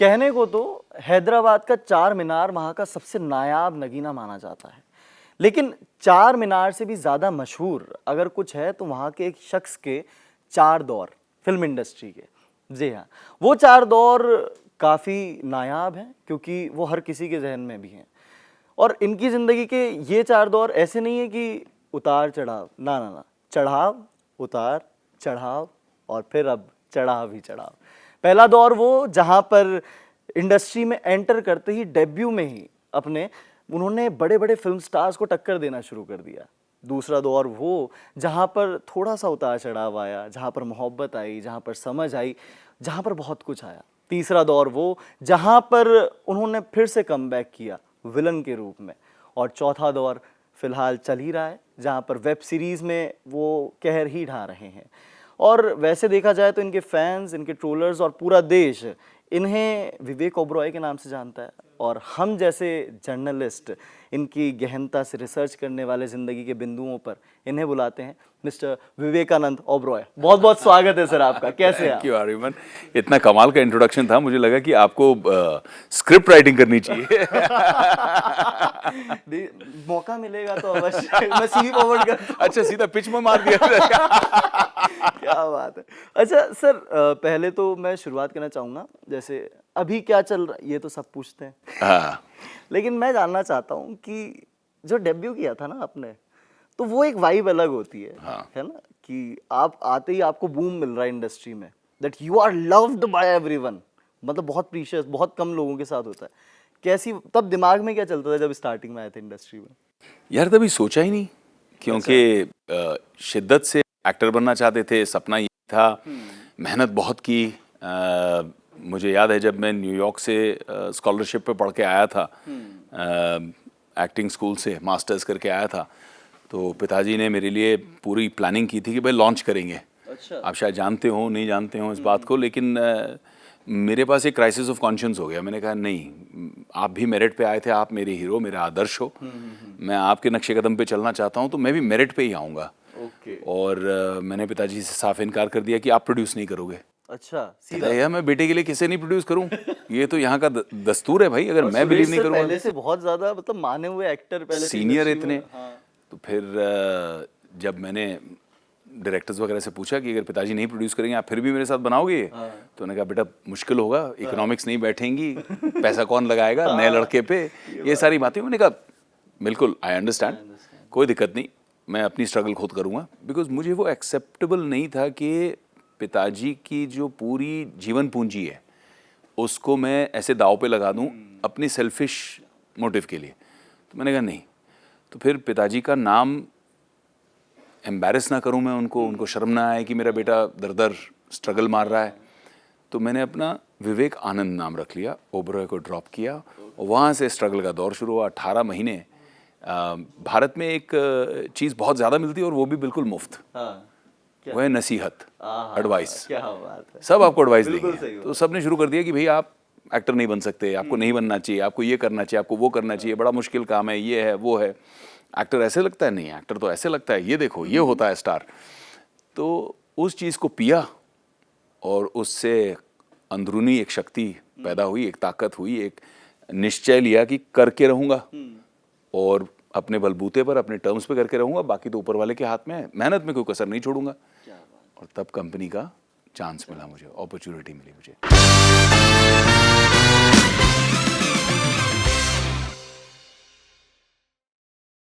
कहने को तो हैदराबाद का चार मीनार वहाँ का सबसे नायाब नगीना माना जाता है, लेकिन चार मीनार से भी ज़्यादा मशहूर अगर कुछ है तो वहाँ के एक शख्स के चार दौर फिल्म इंडस्ट्री के। जी हाँ, वो चार दौर काफ़ी नायाब हैं क्योंकि वो हर किसी के जहन में भी हैं। और इनकी ज़िंदगी के ये चार दौर ऐसे नहीं है कि उतार चढ़ाव, ना ना ना, चढ़ाव उतार चढ़ाव और फिर अब चढ़ाव ही चढ़ाव। पहला दौर वो जहाँ पर इंडस्ट्री में एंटर करते ही डेब्यू में ही उन्होंने बड़े बड़े फिल्म स्टार्स को टक्कर देना शुरू कर दिया। दूसरा दौर वो जहाँ पर थोड़ा सा उतार चढ़ाव आया, जहाँ पर मोहब्बत आई, जहाँ पर समझ आई, जहाँ पर बहुत कुछ आया। तीसरा दौर वो जहाँ पर उन्होंने फिर से कमबैक किया विलन के रूप में। और चौथा दौर फिलहाल चल ही रहा है जहाँ पर वेब सीरीज़ में वो कहर ही ढा रहे हैं। और वैसे देखा जाए तो इनके फैंस, इनके ट्रोलर्स और पूरा देश इन्हें विवेक ओबरॉय के नाम से जानता है। और हम जैसे जर्नलिस्ट इनकी गहनता से रिसर्च करने वाले ज़िंदगी के बिंदुओं पर इन्हें बुलाते हैं मिस्टर विवेकानंद ओबरॉय। बहुत बहुत स्वागत है सर आपका। कैसे हैं? Thank you Aryaman. इतना कमाल का इंट्रोडक्शन था, मुझे लगा कि आपको स्क्रिप्ट राइटिंग करनी चाहिए। मौका मिलेगा तो अवश्य मैं सीवी फॉरवर्ड कर। अच्छा, सीधा पिच में मार दिया। क्या बात है। अच्छा सर, पहले तो मैं शुरुआत करना चाहूँगा, जैसे अभी क्या चल रहा है ये तो सब पूछते हैं। हाँ। लेकिन मैं जानना चाहता हूँ कि जो डेब्यू किया था ना आपने, तो वो एक वाइब अलग होती है। हाँ। है ना, कि आप आते ही आपको बूम मिल रहा है इंडस्ट्री में, that you are loved by everyone. मतलब बहुत प्रीशियस, बहुत कम लोगों के साथ होता है। कैसी तब दिमाग में क्या चलता था जब स्टार्टिंग में आए थे इंडस्ट्री में? यार तभी सोचा ही नहीं, क्योंकि शिद्दत से एक्टर बनना चाहते थे, सपना ये था। मेहनत बहुत की। मुझे याद है जब मैं न्यूयॉर्क से स्कॉलरशिप पे पढ़ के आया था, एक्टिंग स्कूल से मास्टर्स करके आया था, तो पिताजी ने मेरे लिए पूरी प्लानिंग की थी कि भाई लॉन्च करेंगे। अच्छा। आप शायद जानते हो नहीं जानते हो इस बात को, लेकिन मेरे पास एक क्राइसिस ऑफ कॉन्शियंस हो गया। मैंने कहा नहीं, आप भी मेरिट पे आए थे, आप मेरे हीरो, मेरा आदर्श हो, मैं आपके नक्शे कदम पे चलना चाहता हूँ, तो मैं भी मेरिट पे ही आऊँगा। और मैंने पिताजी से साफ इनकार कर दिया कि आप प्रोड्यूस नहीं करोगे। अच्छा, सीधा यार मैं बेटे के लिए किसे नहीं प्रोड्यूस करूं, ये तो यहाँ का दस्तूर है भाई। अगर मैं बिलीव नहीं करूंगा, पहले से बहुत ज्यादा मतलब माने हुए एक्टर, पहले सीनियर इतने। हाँ। तो फिर जब मैंने डायरेक्टर्स वगैरह से पूछा कि अगर पिताजी नहीं प्रोड्यूस करेंगे आप फिर भी मेरे साथ बनाओगे? हाँ। तो उन्होंने कहा बेटा मुश्किल होगा, इकोनॉमिक्स नहीं बैठेंगी, पैसा कौन लगाएगा नए लड़के पे, ये सारी बातें। मैंने कहा बिल्कुल आई अंडरस्टैंड, कोई दिक्कत नहीं, मैं अपनी स्ट्रगल खुद करूँगा। बिकॉज मुझे वो एक्सेप्टेबल नहीं था कि पिताजी की जो पूरी जीवन पूंजी है उसको मैं ऐसे दाव पे लगा दूं अपनी सेल्फिश मोटिव के लिए। तो मैंने कहा नहीं, तो फिर पिताजी का नाम एम्बैरेस ना करूं मैं, उनको शर्म ना आए कि मेरा बेटा दर दर स्ट्रगल मार रहा है। तो मैंने अपना विवेक आनंद नाम रख लिया, ओबरॉय को ड्रॉप किया और वहाँ से स्ट्रगल का दौर शुरू हुआ। 18 महीने। भारत में एक चीज़ बहुत ज़्यादा मिलती है और वो भी बिल्कुल मुफ्त। हाँ। वो है नसीहत, एडवाइस। क्या बात है। सब आपको एडवाइस देंगे। तो सबने शुरू कर दिया कि भाई आप एक्टर नहीं बन सकते, आपको नहीं बनना चाहिए, आपको ये करना चाहिए, आपको वो करना चाहिए, बड़ा मुश्किल काम है, ये है वो है, एक्टर ऐसे लगता है, नहीं एक्टर तो ऐसे लगता है, ये देखो ये होता है स्टार। तो उस चीज़ को पिया और उससे अंदरूनी एक शक्ति पैदा हुई, एक ताकत हुई, एक निश्चय लिया कि करके रहूँगा और अपने बलबूते पर अपने टर्म्स पे करके रहूँगा, बाकी तो ऊपर वाले के हाथ में है, मेहनत में कोई कसर नहीं छोड़ूंगा। और तब कंपनी का चांस मिला मुझे, अपॉर्चुनिटी मिली मुझे।